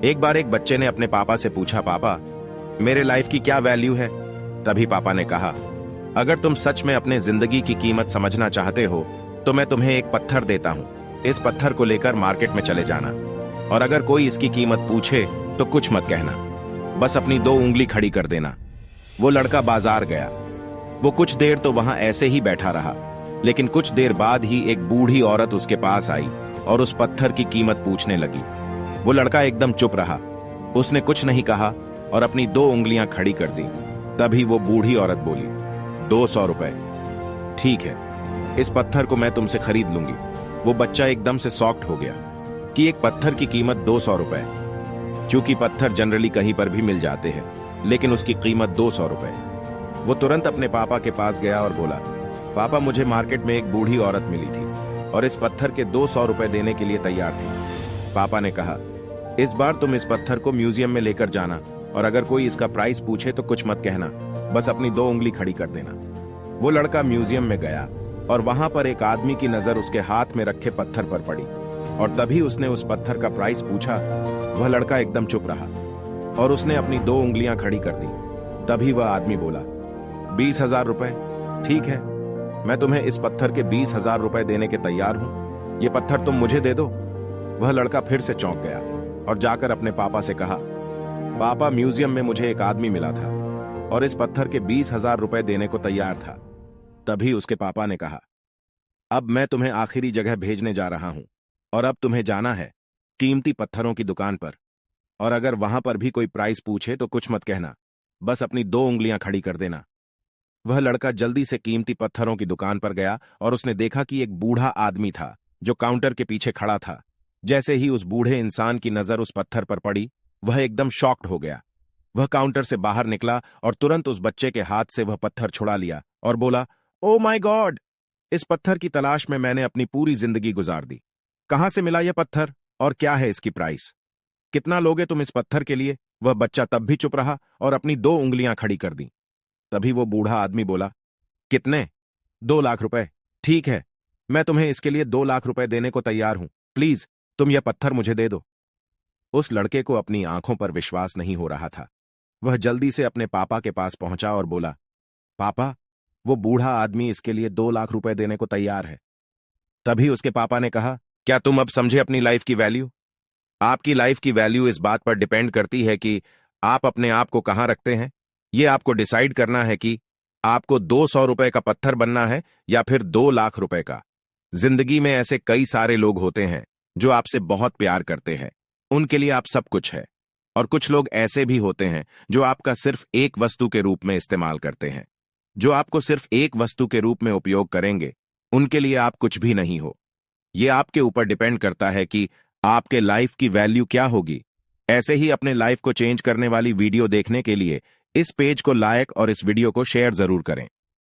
एक बार एक बच्चे ने अपने पापा से पूछा, पापा मेरे लाइफ की क्या वैल्यू है? तभी पापा ने कहा, अगर तुम सच में अपने जिंदगी की कीमत समझना चाहते हो तो मैं तुम्हें एक पत्थर देता हूं। इस पत्थर को लेकर मार्केट में चले जाना और अगर कोई इसकी कीमत पूछे तो कुछ मत कहना, बस अपनी दो उंगली खड़ी कर देना। वो लड़का बाजार गया। वो कुछ देर तो वहां ऐसे ही बैठा रहा, लेकिन कुछ देर बाद ही एक बूढ़ी औरत उसके पास आई और उस पत्थर की कीमत पूछने लगी। वो लड़का एकदम चुप रहा, उसने कुछ नहीं कहा और अपनी दो उंगलियां खड़ी कर दी। तभी वो बूढ़ी औरत बोली, 200 रुपए। ठीक है, इस पत्थर को मैं तुमसे खरीद लूंगी। वो बच्चा एकदम से शॉक्ड हो गया कि एक पत्थर की कीमत 200 रुपए। चूंकि पत्थर जनरली कहीं पर भी मिल जाते हैं, लेकिन उसकी कीमत 200 रुपए। वो तुरंत अपने पापा के पास गया और बोला, पापा मुझे मार्केट में एक बूढ़ी औरत मिली थी और इस पत्थर के 200 रुपए देने के लिए तैयार थी। पापा ने कहा, इस बार तुम इस पत्थर को म्यूजियम में लेकर जाना और अगर कोई इसका प्राइस पूछे तो कुछ मत कहना, बस अपनी दो उंगली खड़ी कर देना। वो लड़का म्यूजियम में गया और वहां पर एक आदमी की नजर उसके हाथ में रखे पत्थर पर पड़ी और तभी उसने उस पत्थर का प्राइस पूछा। वह लड़का एकदम चुप रहा और उसने अपनी दो उंगलियां खड़ी कर दी। तभी वह आदमी बोला, 20,000 रुपए। ठीक है, मैं तुम्हें इस पत्थर के 20,000 रुपए देने के तैयार हूं। ये पत्थर तुम मुझे दे दो। वह लड़का फिर से चौंक गया और जाकर अपने पापा से कहा, पापा म्यूजियम में मुझे एक आदमी मिला था और इस पत्थर के 20,000 रुपए देने को तैयार था। तभी उसके पापा ने कहा, अब मैं तुम्हें आखिरी जगह भेजने जा रहा हूं और अब तुम्हें जाना है कीमती पत्थरों की दुकान पर और अगर वहां पर भी कोई प्राइस पूछे तो कुछ मत कहना, बस अपनी दो उंगलियां खड़ी कर देना। वह लड़का जल्दी से कीमती पत्थरों की दुकान पर गया और उसने देखा कि एक बूढ़ा आदमी था जो काउंटर के पीछे खड़ा था। जैसे ही उस बूढ़े इंसान की नजर उस पत्थर पर पड़ी, वह एकदम शॉक्ड हो गया। वह काउंटर से बाहर निकला और तुरंत उस बच्चे के हाथ से वह पत्थर छुड़ा लिया और बोला, ओ माय गॉड, इस पत्थर की तलाश में मैंने अपनी पूरी जिंदगी गुजार दी। कहां से मिला यह पत्थर और क्या है इसकी प्राइस? कितना लोगे तुम इस पत्थर के लिए? वह बच्चा तब भी चुप रहा और अपनी दो उंगलियां खड़ी कर दी। तभी वो बूढ़ा आदमी बोला, कितने? 2 लाख रुपए। ठीक है, मैं तुम्हें इसके लिए 2 लाख रुपए देने को तैयार हूं। प्लीज तुम यह पत्थर मुझे दे दो। उस लड़के को अपनी आंखों पर विश्वास नहीं हो रहा था। वह जल्दी से अपने पापा के पास पहुंचा और बोला, पापा वो बूढ़ा आदमी इसके लिए 2 लाख रुपए देने को तैयार है। तभी उसके पापा ने कहा, क्या तुम अब समझे अपनी लाइफ की वैल्यू? आपकी लाइफ की वैल्यू इस बात पर डिपेंड करती है कि आप अपने आप को कहां रखते हैं। यह आपको डिसाइड करना है कि आपको 200 रुपए का पत्थर बनना है या फिर 2 लाख रुपए का। जिंदगी में ऐसे कई सारे लोग होते हैं जो आपसे बहुत प्यार करते हैं, उनके लिए आप सब कुछ है, और कुछ लोग ऐसे भी होते हैं जो आपका सिर्फ एक वस्तु के रूप में इस्तेमाल करते हैं। जो आपको सिर्फ एक वस्तु के रूप में उपयोग करेंगे, उनके लिए आप कुछ भी नहीं हो। यह आपके ऊपर डिपेंड करता है कि आपके लाइफ की वैल्यू क्या होगी। ऐसे ही अपने लाइफ को चेंज करने वाली वीडियो देखने के लिए इस पेज को लाइक और इस वीडियो को शेयर जरूर करें।